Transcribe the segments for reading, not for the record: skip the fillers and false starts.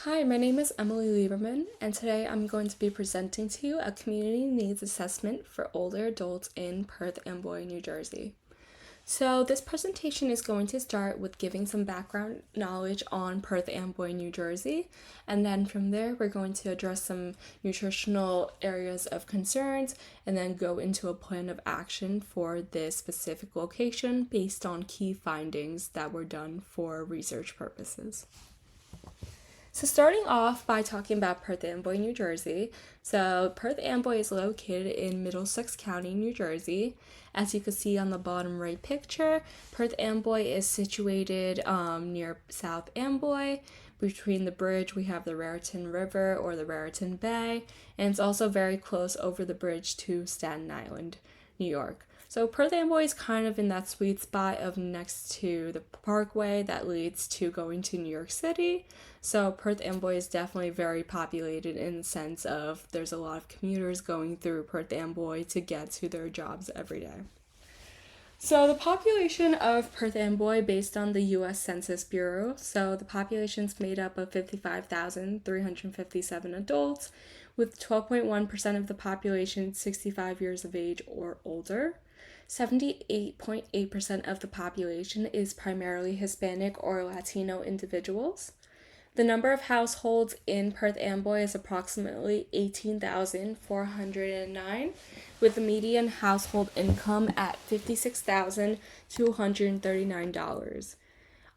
Hi, my name is Emily Lieberman, and today I'm going to be presenting to you a community needs assessment for older adults in Perth Amboy, New Jersey. So, this presentation is going to start with giving some background knowledge on Perth Amboy, New Jersey, and then from there, we're going to address some nutritional areas of concerns and then go into a plan of action for this specific location based on key findings that were done for research purposes. So starting off by talking about Perth Amboy, New Jersey. So Perth Amboy is located in Middlesex County, New Jersey. As you can see on the bottom right picture, Perth Amboy is situated near South Amboy. Between the bridge, we have the Raritan River or the Raritan Bay, and it's also very close over the bridge to Staten Island, New York. So Perth Amboy is kind of in that sweet spot of next to the parkway that leads to going to New York City. So Perth Amboy is definitely very populated in the sense of there's a lot of commuters going through Perth Amboy to get to their jobs every day. So the population of Perth Amboy based on the US Census Bureau. So the population is made up of 55,357 adults, with 12.1% of the population 65 years of age or older. 78.8% of the population is primarily Hispanic or Latino individuals. The number of households in Perth Amboy is approximately 18,409, with the median household income at $56,239.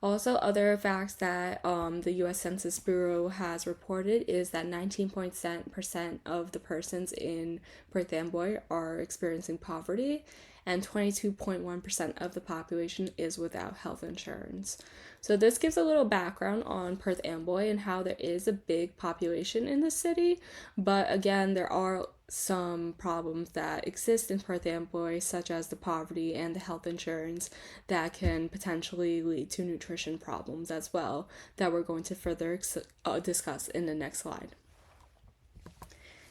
Also, other facts that the U.S. Census Bureau has reported is that 19% of the persons in Perth Amboy are experiencing poverty, and 22.1% of the population is without health insurance. So this gives a little background on Perth Amboy and how there is a big population in the city, but again, there are some problems that exist in Perth Amboy, such as the poverty and the health insurance, that can potentially lead to nutrition problems as well, that we're going to further discuss in the next slide.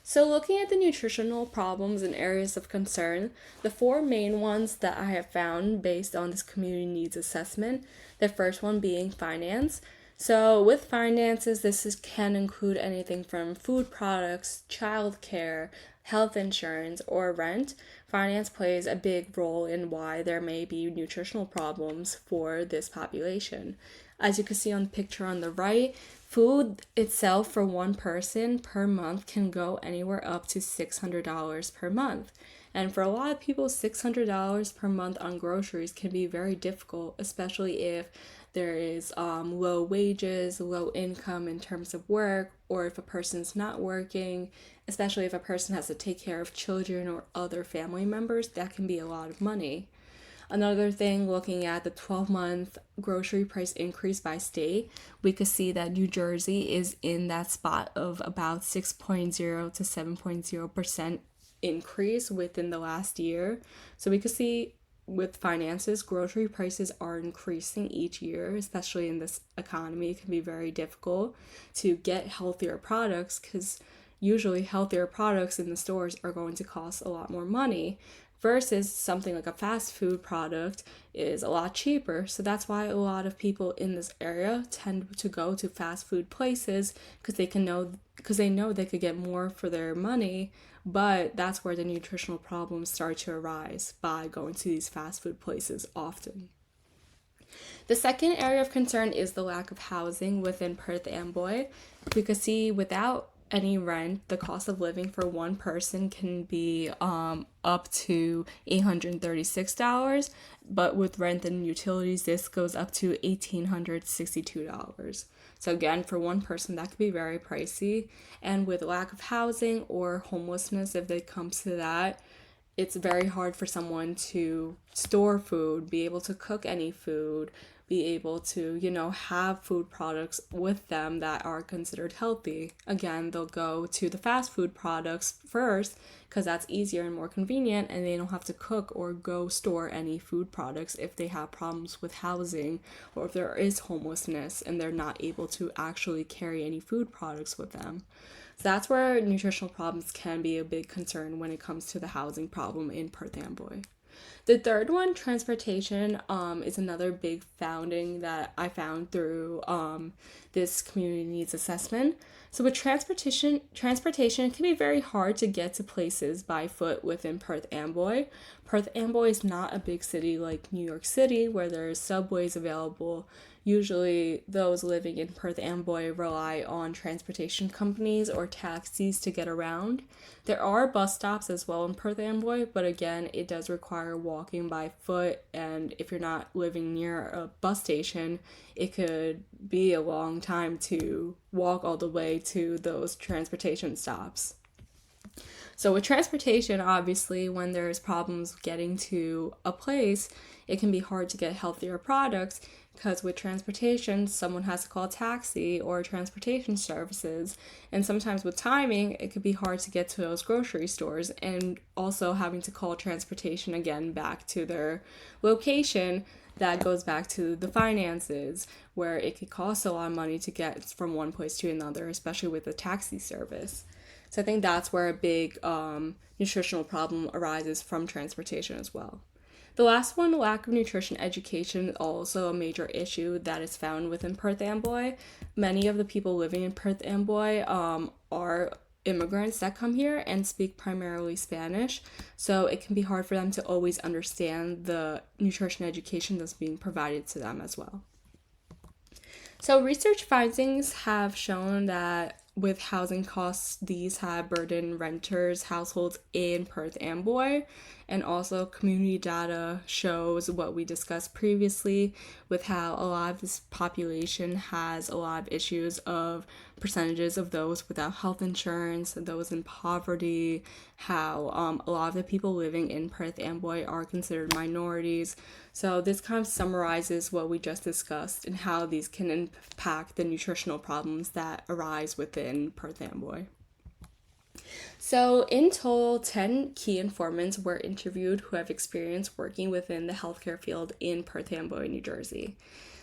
So looking at the nutritional problems and areas of concern, the four main ones that I have found based on this community needs assessment, the first one being finance. So with finances, can include anything from food products, childcare, health insurance, or rent. Finance plays a big role in why there may be nutritional problems for this population. As you can see on the picture on the right, food itself for one person per month can go anywhere up to $600 per month. And for a lot of people, $600 per month on groceries can be very difficult, especially if there is low wages, low income in terms of work, or if a person's not working, especially if a person has to take care of children or other family members, that can be a lot of money. Another thing, looking at the 12-month grocery price increase by state, we could see that New Jersey is in that spot of about 6.0 to 7.0% increase within the last year. So we could see with finances, grocery prices are increasing each year, especially in this economy. It can be very difficult to get healthier products because usually healthier products in the stores are going to cost a lot more money versus something like a fast food product is a lot cheaper. So that's why a lot of people in this area tend to go to fast food places because they know they could get more for their money, but that's where the nutritional problems start to arise by going to these fast food places often. The second area of concern is the lack of housing within Perth Amboy. We could see without any rent, the cost of living for one person can be up to $836, but with rent and utilities, this goes up to $1,862. So again, for one person, that could be very pricey. And with lack of housing or homelessness, if it comes to that, it's very hard for someone to store food, be able to cook any food, be able to, have food products with them that are considered healthy. Again, they'll go to the fast food products first because that's easier and more convenient, and they don't have to cook or go store any food products if they have problems with housing or if there is homelessness and they're not able to actually carry any food products with them. So that's where nutritional problems can be a big concern when it comes to the housing problem in Perth Amboy. The third one, transportation, is another big founding that I found through this community needs assessment. So with transportation it can be very hard to get to places by foot within Perth Amboy. Perth Amboy is not a big city like New York City where there's subways available. Usually those living in Perth Amboy rely on transportation companies or taxis to get around. There are bus stops as well in Perth Amboy, but again, it does require walking by foot, and if you're not living near a bus station, it could be a long time to walk all the way to those transportation stops. So with transportation, obviously, when there's problems getting to a place, it can be hard to get healthier products because with transportation, someone has to call a taxi or transportation services. And sometimes with timing, it could be hard to get to those grocery stores, and also having to call transportation again back to their location. That goes back to the finances, where it could cost a lot of money to get from one place to another, especially with the taxi service. So I think that's where a big nutritional problem arises from transportation as well. The last one, lack of nutrition education, is also a major issue that is found within Perth Amboy. Many of the people living in Perth Amboy are immigrants that come here and speak primarily Spanish, so it can be hard for them to always understand the nutrition education that's being provided to them as well. So research findings have shown that with housing costs, these have burdened renters, households in Perth Amboy, and also community data shows what we discussed previously with how a lot of this population has a lot of issues of percentages of those without health insurance, those in poverty, how a lot of the people living in Perth Amboy are considered minorities. So this kind of summarizes what we just discussed and how these can impact the nutritional problems that arise within Perth Amboy. So, in total, 10 key informants were interviewed who have experience working within the healthcare field in Perth Amboy, New Jersey.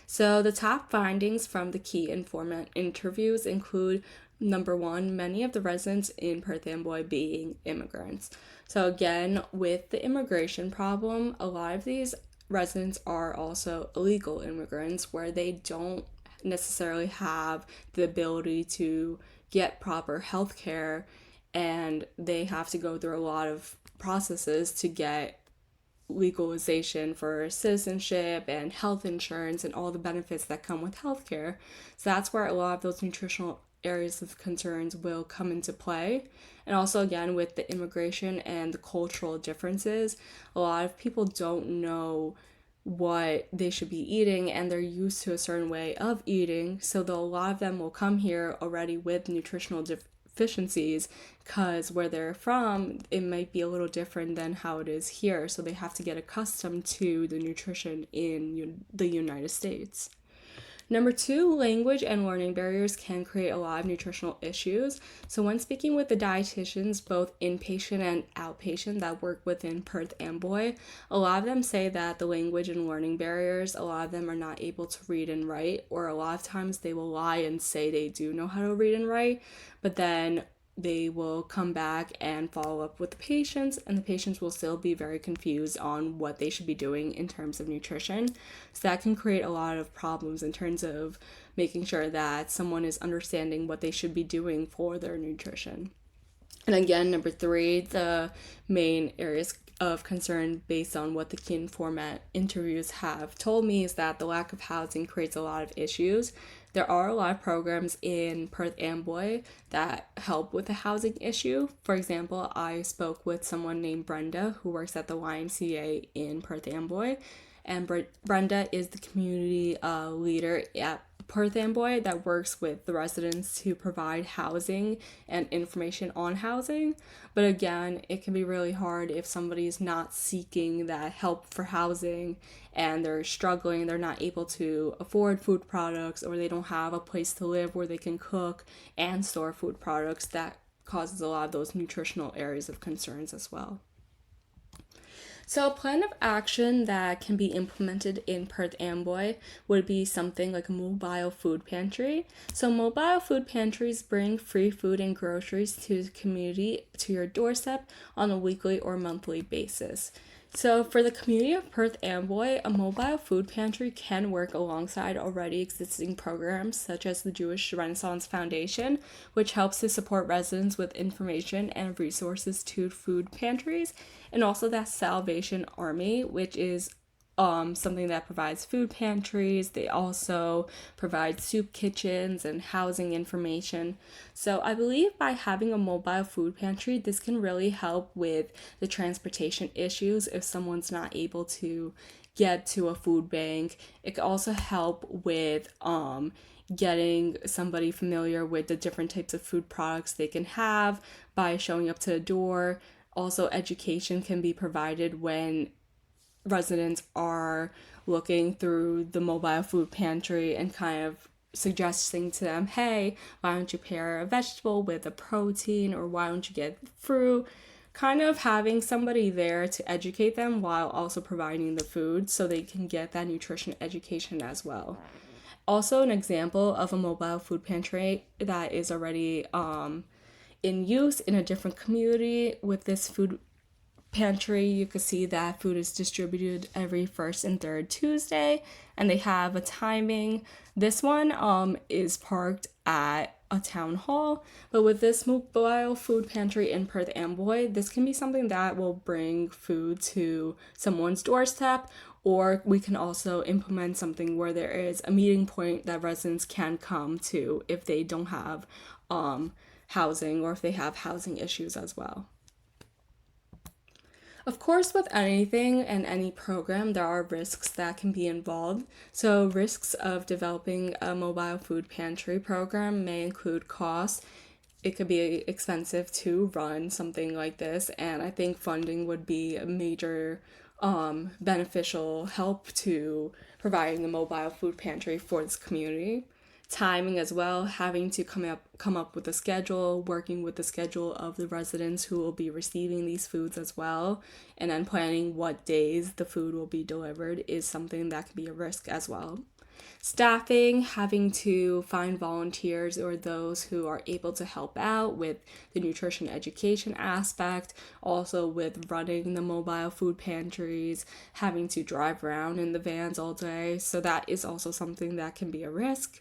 So, the top findings from the key informant interviews include number one, many of the residents in Perth Amboy being immigrants. So, again, with the immigration problem, a lot of these residents are also illegal immigrants where they don't necessarily have the ability to get proper health care, and they have to go through a lot of processes to get legalization for citizenship and health insurance and all the benefits that come with healthcare. So that's where a lot of those nutritional areas of concerns will come into play. And also, again, with the immigration and the cultural differences, a lot of people don't know what they should be eating, and they're used to a certain way of eating. So a lot of them will come here already with nutritional deficiencies because where they're from, it might be a little different than how it is here. So they have to get accustomed to the nutrition in the United States. Number two, language and learning barriers can create a lot of nutritional issues. So when speaking with the dietitians, both inpatient and outpatient that work within Perth Amboy, a lot of them say that the language and learning barriers, a lot of them are not able to read and write, or a lot of times they will lie and say they do know how to read and write, but then they will come back and follow up with the patients, and the patients will still be very confused on what they should be doing in terms of nutrition. So that can create a lot of problems in terms of making sure that someone is understanding what they should be doing for their nutrition. And again, number three, the main areas of concern based on what the key informant interviews have told me is that the lack of housing creates a lot of issues. There are a lot of programs in Perth Amboy that help with the housing issue. For example, I spoke with someone named Brenda who works at the YMCA in Perth Amboy, and Brenda is the community leader at Perth Amboy that works with the residents to provide housing and information on housing. But again, it can be really hard if somebody's not seeking that help for housing and they're struggling, they're not able to afford food products, or they don't have a place to live where they can cook and store food products. That causes a lot of those nutritional areas of concerns as well. So a plan of action that can be implemented in Perth Amboy would be something like a mobile food pantry. So mobile food pantries bring free food and groceries to the community to your doorstep on a weekly or monthly basis. So, for the community of Perth Amboy, a mobile food pantry can work alongside already existing programs such as the Jewish Renaissance Foundation, which helps to support residents with information and resources to food pantries, and also that Salvation Army, which is something that provides food pantries. They also provide soup kitchens and housing information. So I believe by having a mobile food pantry, this can really help with the transportation issues if someone's not able to get to a food bank. It could also help with getting somebody familiar with the different types of food products they can have by showing up to the door. Also, education can be provided when residents are looking through the mobile food pantry and kind of suggesting to them, hey, why don't you pair a vegetable with a protein, or why don't you get fruit? Kind of having somebody there to educate them while also providing the food so they can get that nutrition education as well. Also, an example of a mobile food pantry that is already in use in a different community with this food pantry, you can see that food is distributed every first and third Tuesday, and they have a timing. This one is parked at a town hall, but with this mobile food pantry in Perth Amboy, this can be something that will bring food to someone's doorstep, or we can also implement something where there is a meeting point that residents can come to if they don't have housing, or if they have housing issues as well. Of course, with anything and any program, there are risks that can be involved. So, risks of developing a mobile food pantry program may include costs. It could be expensive to run something like this, and I think funding would be a major beneficial help to providing the mobile food pantry for this community. Timing as well, having to come up with a schedule, working with the schedule of the residents who will be receiving these foods as well, and then planning what days the food will be delivered is something that can be a risk as well. Staffing, having to find volunteers or those who are able to help out with the nutrition education aspect, also with running the mobile food pantries, having to drive around in the vans all day. So that is also something that can be a risk.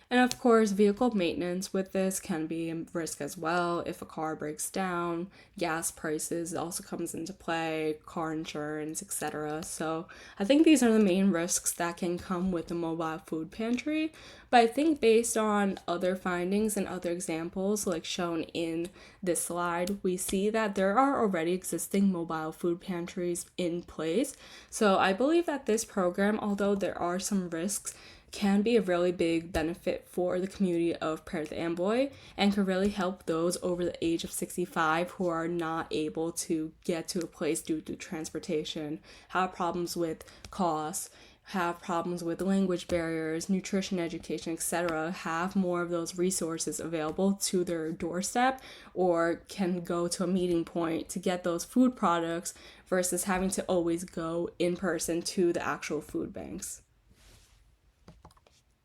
And of course, vehicle maintenance with this can be a risk as well. If a car breaks down, gas prices also comes into play, car insurance, etc. So I think these are the main risks that can come with the mobile food pantry. But I think based on other findings and other examples like shown in this slide, we see that there are already existing mobile food pantries in place. So I believe that this program, although there are some risks, can be a really big benefit for the community of Perth Amboy and can really help those over the age of 65 who are not able to get to a place due to transportation, have problems with costs, have problems with language barriers, nutrition education, etc., have more of those resources available to their doorstep, or can go to a meeting point to get those food products versus having to always go in person to the actual food banks.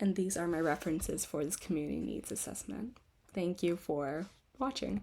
And these are my references for this community needs assessment. Thank you for watching.